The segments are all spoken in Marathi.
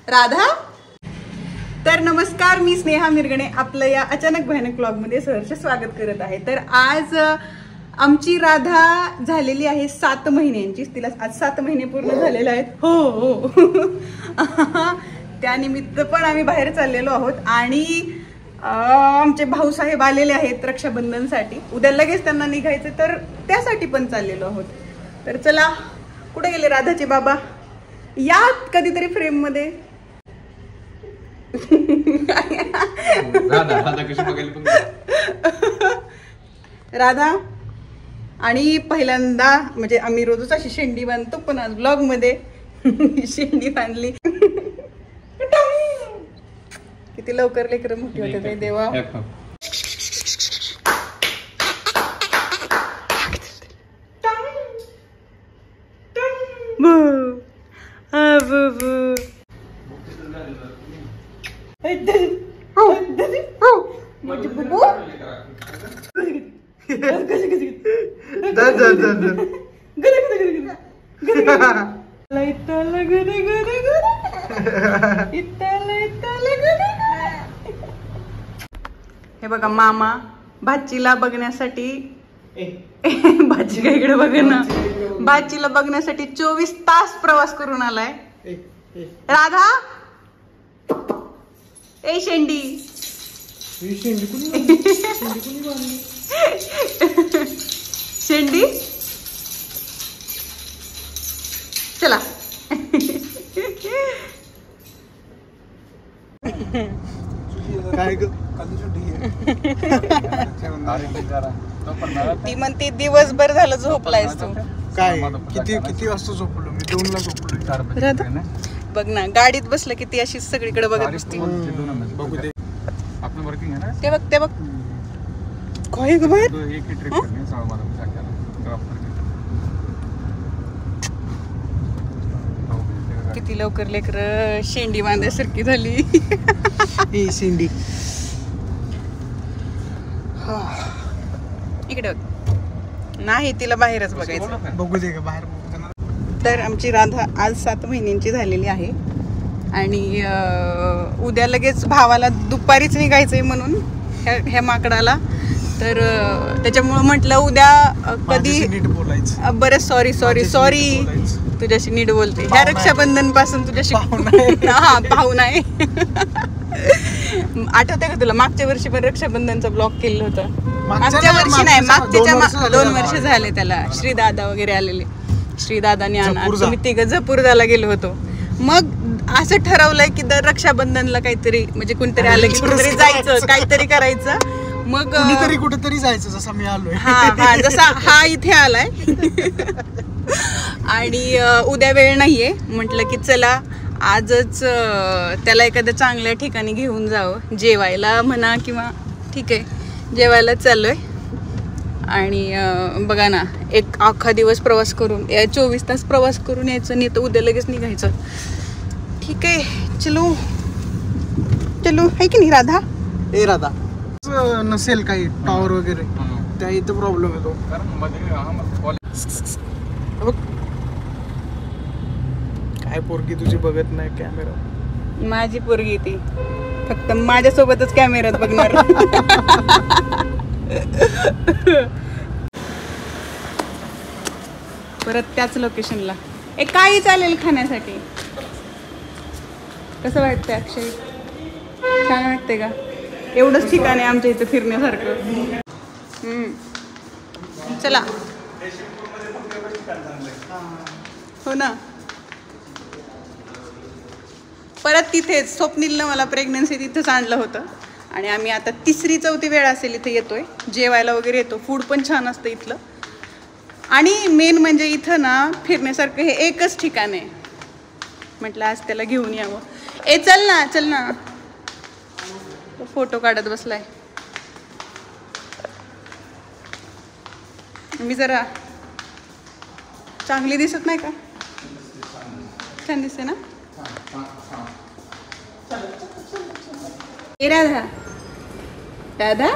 राधा. तर नमस्कार, मी स्नेहा मिरगणे आपलं या अचानक भयानक ब्लॉगमध्ये सहर्ष स्वागत करत आहे. तर आज आमची राधा झालेली आहे 7 महिन्यांची. तिला आज 7 महिने पूर्ण झालेले आहेत. हो त्यानिमित्त पण आम्ही बाहेर चाललेलो आहोत आणि आमचे भाऊसाहेब आलेले आहेत रक्षाबंधनसाठी. उद्या लगेच त्यांना निघायचं, तर त्यासाठी पण चाललेलो आहोत. तर चला, कुठे गेले राधाचे बाबा? या कधीतरी फ्रेम मध्ये. राधा आणि पहिल्यांदा म्हणजे आम्ही रोजच अशी शेंडी बांधतो, पण आज ब्लॉग मध्ये शेंडी बांधली. किती लवकर लेकरं मोठी होते ते देवा. हे बघा, मामा भाचीला बघण्यासाठी भाची काय इकडे बघ ना, भाचीला बघण्यासाठी 24 तास प्रवास करून आलाय. राधा ए शेंडी शेंडी चला. ती म्हणते दिवसभर झालं झोपलायस तू. काय किती वाजता झोपलो मी? 2 ला झोपलो. बघ ना, गाडीत बसलं की ती अशी सगळीकडे बघत बसते. बघू दे. ते बघ ते बघ काय ग बाहेर. किती लवकर लेकर शेंडी बांधायसारखी झाली. शेंडी इकडे नाही, तिला बाहेरच बघायचं. बघू दे का बाहेर. तर आमची राधा आज 7 महिन्यांची झालेली आहे आणि उद्या लगेच भावाला दुपारीच निघायचंय म्हणून ह्या माकडाला. तर त्याच्यामुळं म्हटलं उद्या कधी बरं. सॉरी तुझ्याशी नीट बोलते. ह्या रक्षाबंधन पासून तुझ्याशी हा पाहून आहे. आठवतंय का तुला? मागच्या वर्षी पण रक्षाबंधनचा ब्लॉग केलं होतं. मागच्या वर्षी नाही, मागच्या 2 वर्ष झाले त्याला. श्रीदादा वगैरे आलेले. श्रीदादाने तुम्ही 3 जपूरदाला गेलो होतो. मग असं ठरवलंय की दर रक्षाबंधनला काहीतरी म्हणजे कोणतरी आलं की कुठेतरी जायचं, काहीतरी करायचं. मग कुठेतरी जायचं. जसं मी आलोय, हा जसा हा इथे आलाय आणि उद्या वेळ नाहीये. म्हटलं की चला आजच त्याला एखाद्या चांगल्या ठिकाणी घेऊन जावं, जेवायला म्हणा किंवा ठीक आहे जेवायला चाललोय. आणि बघा ना, एक अख्खा दिवस प्रवास करून 24 तास प्रवास करून यायचं, नाही तर उद्या लगेच निघायचं. ठीक आहे, चलो आहे की नाही राधा? राधा नसेल काही टॉवर वगैरे, त्या इथं प्रॉब्लेम येतो. काय पोरगी तुझी बघत नाही कॅमेरा? माझी पोरगी ती फक्त माझ्यासोबतच कॅमेऱ्यात बघणार. परत त्याच लोकेशनला. काही चालेल खाण्यासाठी. कसं वाटतंय अक्षय? छान वाटतंय का? एवढंच ठिकाण आहे आमच्या इथं फिरण्यासारखं. चला. हो ना. परत तिथेच स्वप्नीलनं मला प्रेग्नन्सी तिथंच आणलं होतं आणि आम्ही आता 3री-4थी वेळ असेल इथे येतोय. जेवायला वगैरे येतो. फूड पण छान असतं इथलं. आणि मेन म्हणजे इथं ना फिरण्यासारखं हे एकच ठिकाण आहे. म्हटलं आज त्याला घेऊन यावं. चल ना. तो फोटो काढत बसलाय. मी जरा चांगली दिसत नाही का? छान दिसते ना. राधा राधा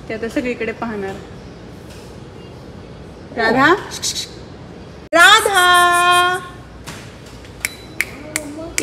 ते आता सगळीकडे पाहणार. राधा राधा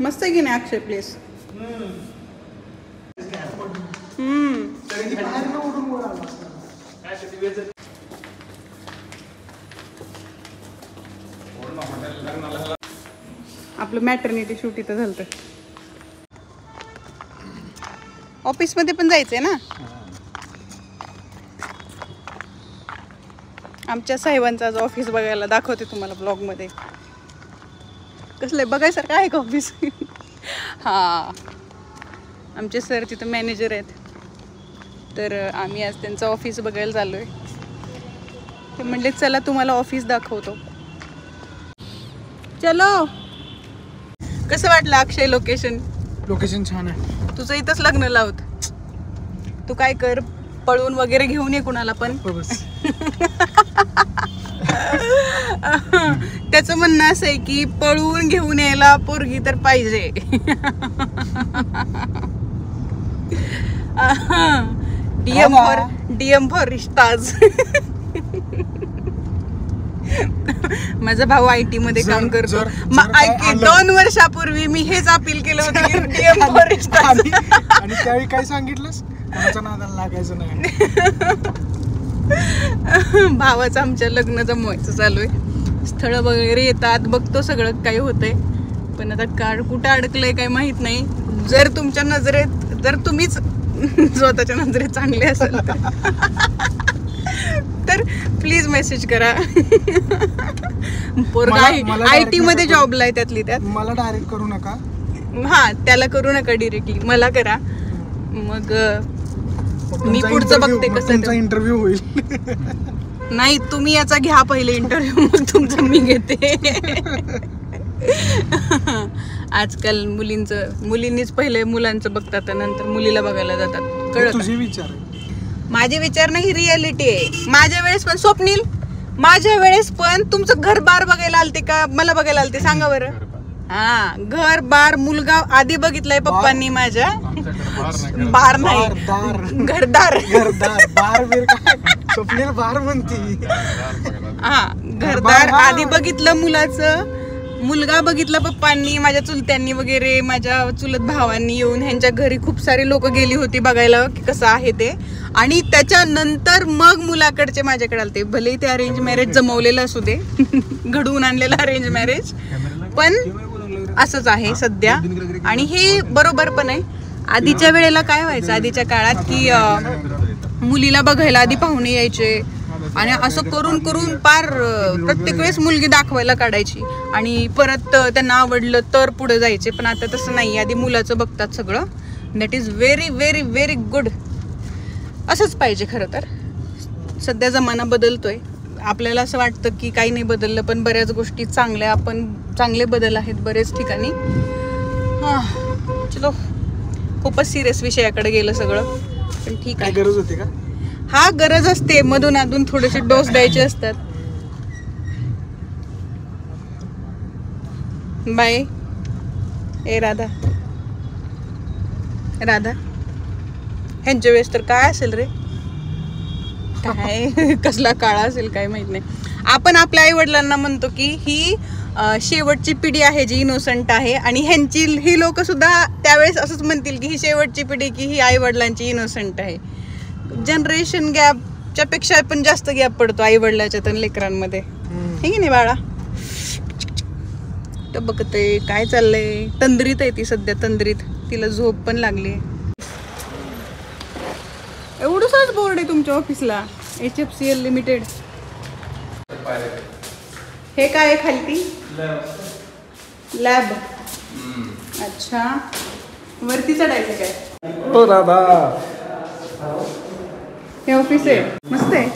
मस्त आहे की नाही अक्षय प्लेस? आपलं मॅटर्निटी शूट इथं झालं. ऑफिस मध्ये पण जायचंय ना. आमच्या साहेबांचं आज ऑफिस बघायला दाखवते तुम्हाला ब्लॉग मध्ये. कसलंय बघायसारखं आहे का ऑफिस? हा, आमचे सर तिथं मॅनेजर आहेत. तर आम्ही आज त्यांचं ऑफिस बघायला चाललोय. ते म्हणले चला तुम्हाला ऑफिस दाखवतो. चलो. कसं वाटलं अक्षय लोकेशन? लोकेशन छान आहे. तुझं इथंच लग्न लावत. तू काय कर, पळून वगैरे घेऊन ये कुणाला पण. त्याचं म्हणणं असं आहे की पळून घेऊन यायला पोरगी तर पाहिजे. डीएम फॉर रिश्ताज. माझा भाऊ IT मध्ये काम करतो. 2 वर्षापूर्वी मी हेच अपील केलं होतं. डीएम फॉर रिश्ताज. आणि त्यावेळी काय सांगितलंस? कोणाच्या नादाला लागायचं नाही. भावाचं आमच्या लग्न जमवायचं चालू आहे. स्थळ वगैरे येतात, बघतो सगळं काही होतंय. पण आता कुठं अडकलंय काही माहित नाही. जर तुमच्या नजरेत, जर तुम्हीच स्वतःच्या नजरेत चांगले असेल तर प्लीज मेसेज करा. पोरगा IT मध्ये जॉबला आहे त्यातली त्यात. मला डायरेक्ट करू नका. हा, त्याला करू नका डिरेक्टली, मला करा. मग मी पुढचं बघते कसं इंटरव्ह्यू होईल. नाही, तुम्ही याचा घ्या पहिले इंटरव्ह्यू, मग तुमचं मी घेते. आजकाल मुलींनीच पहिले मुलांचं बघतात, नंतर मुलीला बघायला जातात. कळलं? तुझे विचार. माझे विचार नाही, रियालिटी आहे. माझ्या वेळेस पण स्वप्नील, माझ्या वेळेस पण तुमचं घर बार बघायला आलते का मला बघायला आलते? सांगा बरं. हा, घर बार मुलगा आधी बघितलाय पप्पांनी माझ्या. बार नाही, घरदार. बार बीर काय? स्वप्नील बार म्हणती. हा, घरदार आधी बघितलं मुलाचं. मुलगा बघितला पप्पांनी, माझ्या चुलत्यांनी वगैरे, माझ्या चुलत भावांनी येऊन ह्यांच्या घरी खूप सारे लोक गेली होती बघायला की कसं आहे ते. आणि त्याच्यानंतर मग मुलाकडचे माझ्याकडे आलते. भले ते अरेंज मॅरेज जमवलेलं असू दे, घडवून आणलेलं अरेंज मॅरेज, पण असंच आहे सध्या. आणि हे बरोबर पण आहे. आधीच्या वेळेला काय व्हायचं, आधीच्या काळात की मुलीला बघायला आधी पाहुणे यायचे आणि असं करून करून पार प्रत्येक वेळेस मुलगी दाखवायला काढायची आणि परत त्यांना आवडलं तर पुढे जायचे. पण आता तसं नाही, आधी मुलाचं बघतात सगळं. That is very very very good. असंच पाहिजे खरं तर. सध्या जमाना बदलतोय. आपल्याला असं वाटतं की काही नाही बदललं, पण बऱ्याच गोष्टी चांगल्या, आपण चांगले बदल आहेत बरेच ठिकाणी. चलो, खूपच सिरियस विषयाकडे गेलं सगळं, पण ठीक आहे. गरज होती का? हा, गरज असते. मधून अधून थोडेसे डोस द्यायचे असतात. बाय. ए राधा, ह्यांच्या वेळेस तर काय असेल रे, काय कसला काळा असेल काय माहित नाही. आपण आपल्या आई वडिलांना म्हणतो की ही शेवटची पिढी आहे जी इनोसंट आहे, आणि ही लोक सुद्धा त्यावेळेस असंच म्हणतील की ही शेवटची पिढी की ही आई वडिलांची इनोसंट आहे. जनरेशन गॅपच्या पेक्षा पण जास्त गॅप पडतो आई वडिलाच्या तर लेकरांमध्ये, हे की नाही बाळा? तर बघते काय चाललंय. तंद्रीत आहे ती सध्या, तंद्रीत. तिला झोप पण लागली. एवढंच बोर्ड आहे तुमच्या ऑफिसला, HFCL लिमिटेड. हे काय आहे खालती? लॅब. अच्छा, वरती चढायचं काय? हो राधा. हे ऑफिस आहे, मस्त आहे.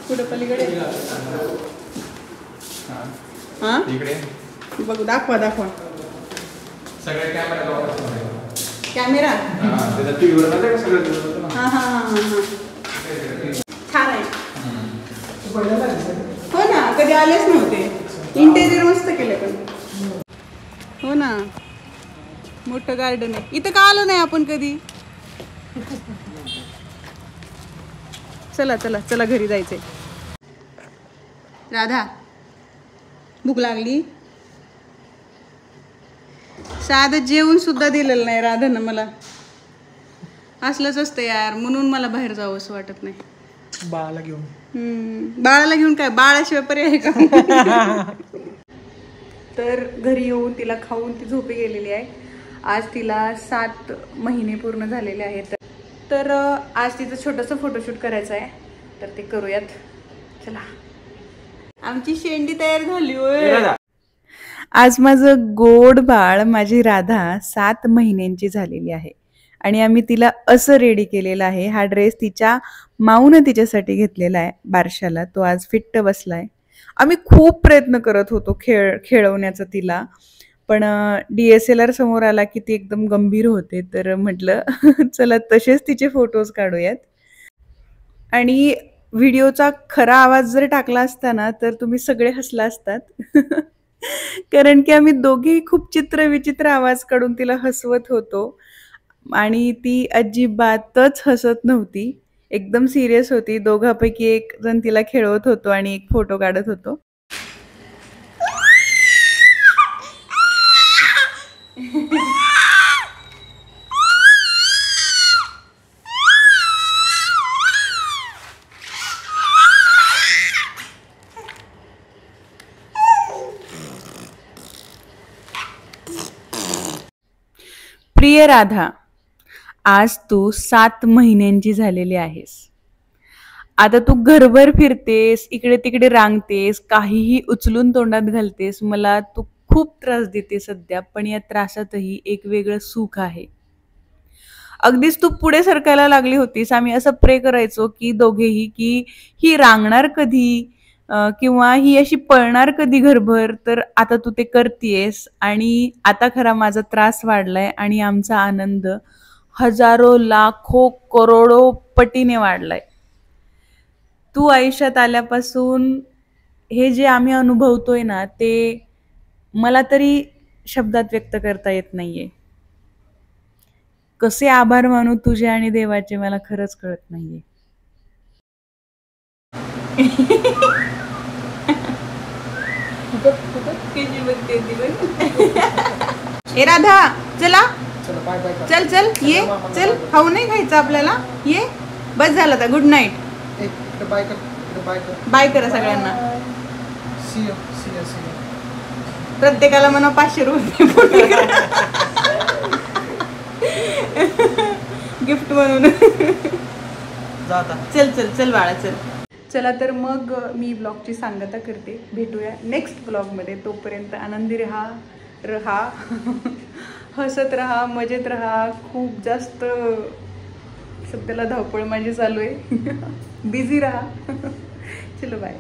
कुठं पलीकडे? हा, बघू, दाखवा. सगळे कॅमेरा. छान आहे. हो ना, कधी आलेच नव्हते. इंटेरियर मस्त केलं पण. हो ना, मोठं गार्डन आहे. इथं का आलो नाही आपण कधी? चला घरी जायचंय. राधा भूक लागली? साधं जेवण सुद्धा दिलेलं नाही राधानं मला. असलंच असतं यार, म्हणून मला बाहेर जावं असं वाटत नाही. बाळाला घेऊन. बाळाला घेऊन काय, बाळाशिवाय पर्याय आहे का? तर घरी येऊन तिला खाऊन ती झोपी गेलेली आहे. आज तिला 7 महिने पूर्ण झालेले आहेत. तर आज तिचं छोटंसं फोटोशूट करायचं आहे, तर ते करूयात. चला, आमची शेंडी तयार झाली होय. आज माझं गोड बाळ माझी राधा 7 महिन्यांची झालेली आहे आणि आम्ही तिला असं रेडी केलेलं आहे. हा ड्रेस तिच्या माऊनं तिच्यासाठी घेतलेला आहे बारशाला. तो आज फिट्ट बसलाय. आम्ही खूप प्रयत्न करत होतो खेळवण्याचा तिला, पण DSLR समोर आला की ती एकदम गंभीर होते. तर म्हटलं चला तसेच तिचे फोटोज काढूयात. आणि व्हिडिओचा खरा आवाज जर टाकला असता ना तर तुम्ही सगळे हसला असतात. कारण की आम्ही दोघेही खूप विचित्र आवाज काढून तिला हसवत होतो आणि ती अजिबातच हसत नव्हती, एकदम सिरियस होती. दोघांपैकी एक जण तिला खेळवत होतो आणि एक फोटो काढत होतो. प्रिय राधा, आज तू 7 महिन्यांची झालेली आहेस. आता तू घरभर फिरतेस, इकडे तिकडे रांगतेस, काहीही उचलून तोंडात घालतेस. मला तू खूप त्रास देते सध्या, पण या त्रासातही एक वेगळं सुख आहे. अगदीच तू पुढे सरकायला लागली होतीस. आम्ही असं प्रे करायचो की दोघेही की ही रांगणार कधी किंवा ही अशी पळणार कधी घरभर. तर आता तू ते करतेस आणि आता खरा माझा त्रास वाढलाय आणि आमचा आनंद हजारो लाखो करोडो पटीने वाढलाय. तू आयुष्यात आल्यापासून हे जे आम्ही अनुभवतोय ना ते मला तरी शब्दात व्यक्त करता येत नाहीये. कसे आभार मानू तुझे आणि देवाचे मला खरंच कळत नाहीये. ए राधा चला, चल चल ये, चल खाऊ नाही खायचं आपल्याला, ये. बस झालं तर गुड नाईट. बाय करा सगळ्यांना. प्रत्येकाला म्हणा 500 रुपये गिफ्ट म्हणून. चल चल चल बाळा चल. चला तर मग मी ब्लॉगची सांगता करते. भेटूया नेक्स्ट ब्लॉगमध्ये. तोपर्यंत आनंदी रहा हसत रहा, मजेत रहा. खूप जास्त सध्याला धावपळ माझी चालू आहे. बिझी रहा. चलो बाय.